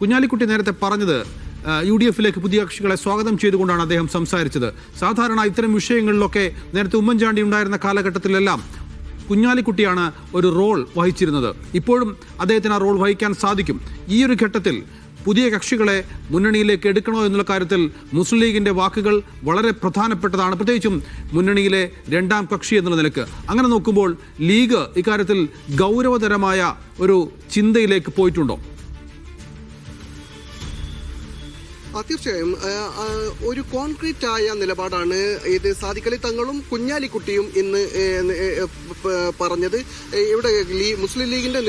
കുഞ്ഞാലിക്കുട്ടി നേരത്തെ പറഞ്ഞത് UDF-ലേക്ക് പുതിയ കക്ഷികളെ സ്വാഗതം ചെയ്തുകൊണ്ടാണ് അദ്ദേഹം സംസാരിച്ചത്. സാധാരണ ഇത്തരം വിഷയങ്ങളിലൊക്കെ നേരത്തെ ഉമ്മൻചാണ്ടി ഉണ്ടായിരുന്ന കാലഘട്ടത്തിലെല്ലാം കുഞ്ഞാലിക്കുട്ടിയാണ് ഒരു റോൾ വഹിച്ചിരുന്നത്. ഇപ്പോഴും അദ്ദേഹത്തിന് ആ റോൾ വഹിക്കാൻ സാധിക്കും. ഈ ഒരു ഘട്ടത്തിൽ പുതിയ കക്ഷികളെ മുന്നണിയിലേക്ക് എടുക്കണോ എന്നുള്ള കാര്യത്തിൽ മുസ്ലിം ലീഗിന്റെ വാക്കുകൾ വളരെ പ്രധാനപ്പെട്ടതാണ്, പ്രത്യേകിച്ചും മുന്നണിയിലെ രണ്ടാം കക്ഷി എന്നുള്ള നിലക്ക്. അങ്ങനെ നോക്കുമ്പോൾ ലീഗ് ഇക്കാര്യത്തിൽ ഗൗരവതരമായ ഒരു ചിന്തയിലേക്ക് പോയിട്ടുണ്ടോ? തീർച്ചയായും ഒരു കോൺക്രീറ്റ് ആയ നിലപാടാണ് ഇത് സാദിഖ് അലി തങ്ങളും കുഞ്ഞാലിക്കുട്ടിയും ഇന്ന് പറഞ്ഞത്. ഇവിടെ മുസ്ലിം ലീഗിന്റെ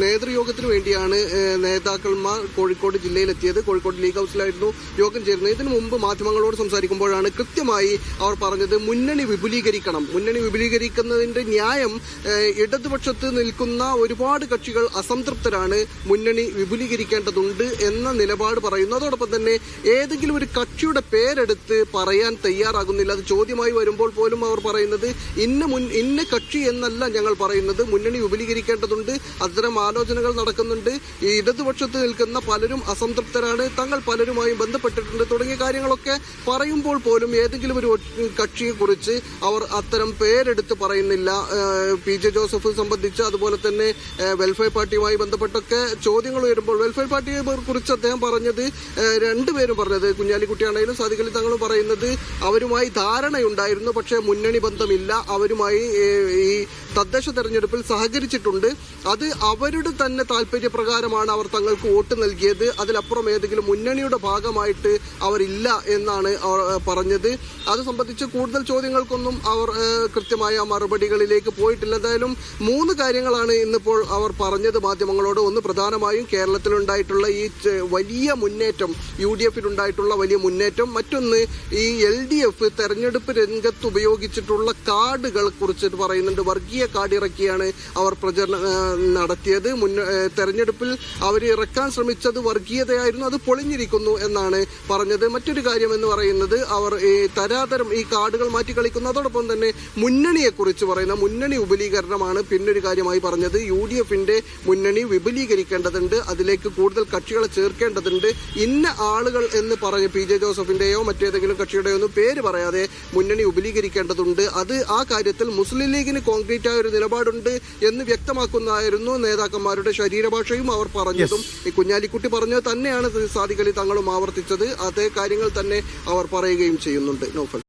നേതൃയോഗത്തിന് വേണ്ടിയാണ് നേതാക്കന്മാർ കോഴിക്കോട് ജില്ലയിലെത്തിയത്. കോഴിക്കോട് ലീഗ് ഹൗസിലായിരുന്നു യോഗം ചേരുന്നത്. ഇതിനു മുമ്പ് മാധ്യമങ്ങളോട് സംസാരിക്കുമ്പോഴാണ് കൃത്യമായി അവർ പറഞ്ഞത് മുന്നണി വിപുലീകരിക്കണം. മുന്നണി വിപുലീകരിക്കുന്നതിന്റെ ന്യായം ഇടതുപക്ഷത്ത് നിൽക്കുന്ന ഒരുപാട് കക്ഷികൾ അസംതൃപ്തരാണ്, മുന്നണി വിപുലീകരിക്കേണ്ടതുണ്ട് എന്ന നിലപാട് പറയുന്നു. അതോടൊപ്പം തന്നെ ഏതെങ്കിലും ഒരു പേരെടുത്ത് പറയാൻ തയ്യാറാകുന്നില്ല. അത് ചോദ്യമായി വരുമ്പോൾ പോലും അവർ പറയുന്നത് ഇന്ന കക്ഷി എന്നല്ല ഞങ്ങൾ പറയുന്നത്, മുന്നണി വിപുലീകരിക്കേണ്ടതുണ്ട്, അത്തരം ആലോചനകൾ നടക്കുന്നുണ്ട്, ഈ ഇടതുപക്ഷത്ത് നിൽക്കുന്ന പലരും അസംതൃപ്തരാണ്, തങ്ങൾ പലരുമായും ബന്ധപ്പെട്ടിട്ടുണ്ട് തുടങ്ങിയ കാര്യങ്ങളൊക്കെ പറയുമ്പോൾ പോലും ഏതെങ്കിലും ഒരു കക്ഷിയെ കുറിച്ച് അവർ അത്തരം പേരെടുത്ത് പറയുന്നില്ല. PJ ജോസഫ് സംബന്ധിച്ച്, അതുപോലെ തന്നെ വെൽഫെയർ പാർട്ടിയുമായി ബന്ധപ്പെട്ടൊക്കെ ചോദ്യങ്ങൾ വരുമ്പോൾ വെൽഫെയർ പാർട്ടിയെ കുറിച്ച് അദ്ദേഹം പറഞ്ഞത്, രണ്ടുപേരും പറഞ്ഞത്, കുഞ്ഞാലിക്കുട്ടിയാണെങ്കിലും സാദിഖ് അലി തങ്ങളും പറയുന്നത് അവരുമായി ധാരണയുണ്ടായിരുന്നു, പക്ഷേ മുന്നണി ബന്ധമില്ല, അവരുമായി ഈ തദ്ദേശ തെരഞ്ഞെടുപ്പിൽ സഹകരിച്ചിട്ടുണ്ട്, അത് അവരുടെ തന്നെ താല്പര്യപ്രകാരമാണ് അവർ തങ്ങൾക്ക് വോട്ട് നൽകിയത്, അതിലപ്പുറം ഏതെങ്കിലും മുന്നണിയുടെ ഭാഗമായിട്ട് അവരില്ല എന്നാണ് അവർ പറഞ്ഞത്. അത് സംബന്ധിച്ച് കൂടുതൽ ചോദ്യങ്ങൾക്കൊന്നും അവർ കൃത്യമായ മറുപടികളിലേക്ക് പോയിട്ടില്ല. എന്തായാലും 3 കാര്യങ്ങളാണ് ഇന്നിപ്പോൾ അവർ പറഞ്ഞത് മാധ്യമങ്ങളോട്. ഒന്ന്, പ്രധാനമായും കേരളത്തിലുണ്ടായിട്ടുള്ള ഈ വലിയ മുന്നേറ്റം, UDF-ലുണ്ടായിട്ടുള്ള വലിയ മുന്നേറ്റം. മറ്റൊന്ന്, ഈ LDF തെരഞ്ഞെടുപ്പ് രംഗത്ത് ഉപയോഗിച്ചിട്ടുള്ള കാർഡുകളെ കുറിച്ചിട്ട് പറയുന്നുണ്ട്. വർഗീയ കാർഡ് ഇറക്കിയാണ് അവർ പ്രചരണം നടത്തിയത്. തെരഞ്ഞെടുപ്പിൽ അവർ ഇറക്കാൻ ശ്രമിച്ചത് വർഗീയതയായിരുന്നു, അത് പൊളിഞ്ഞിരിക്കുന്നു എന്നാണ് പറഞ്ഞത്. മറ്റൊരു കാര്യം എന്ന് പറയുന്നത്, അവർ തരാതരം ഈ കാർഡുകൾ മാറ്റി കളിക്കുന്നു. അതോടൊപ്പം തന്നെ മുന്നണിയെക്കുറിച്ച് പറയുന്ന മുന്നണി വിപുലീകരണമാണ് പിന്നൊരു കാര്യമായി പറഞ്ഞത്. UDF-ന്റെ മുന്നണി വിപുലീകരിക്കേണ്ടതുണ്ട്, അതിലേക്ക് കൂടുതൽ കക്ഷികളെ ചേർക്കേണ്ടതുണ്ട്. ഇന്ന ആളുകൾ എന്ന് പറഞ്ഞ് PJ ജോസഫിന്റെയോ മറ്റേതെങ്കിലും കക്ഷിയുടെയോ ഒന്നും പേര് പറയാതെ മുന്നണി വിപുലീകരിക്കേണ്ടതുണ്ട്. അത് ആ കാര്യത്തിൽ മുസ്ലിം ലീഗിന് കോൺക്രീറ്റ് ആയ ഒരു നിലപാടുണ്ട് എന്ന് വ്യക്തമാക്കുന്നതായിരുന്നു നേതാക്കന്മാരുടെ ശരീരഭാഷയും അവർ പറഞ്ഞതും. ഈ കുഞ്ഞാലിക്കുട്ടി പറഞ്ഞത് തന്നെയാണ് സാദിഖ് അലി തങ്ങളും ആവർത്തിച്ചത്. അതേ കാര്യങ്ങൾ തന്നെ അവർ പറയുകയും ചെയ്യുന്നുണ്ട്. നൗഫൽ.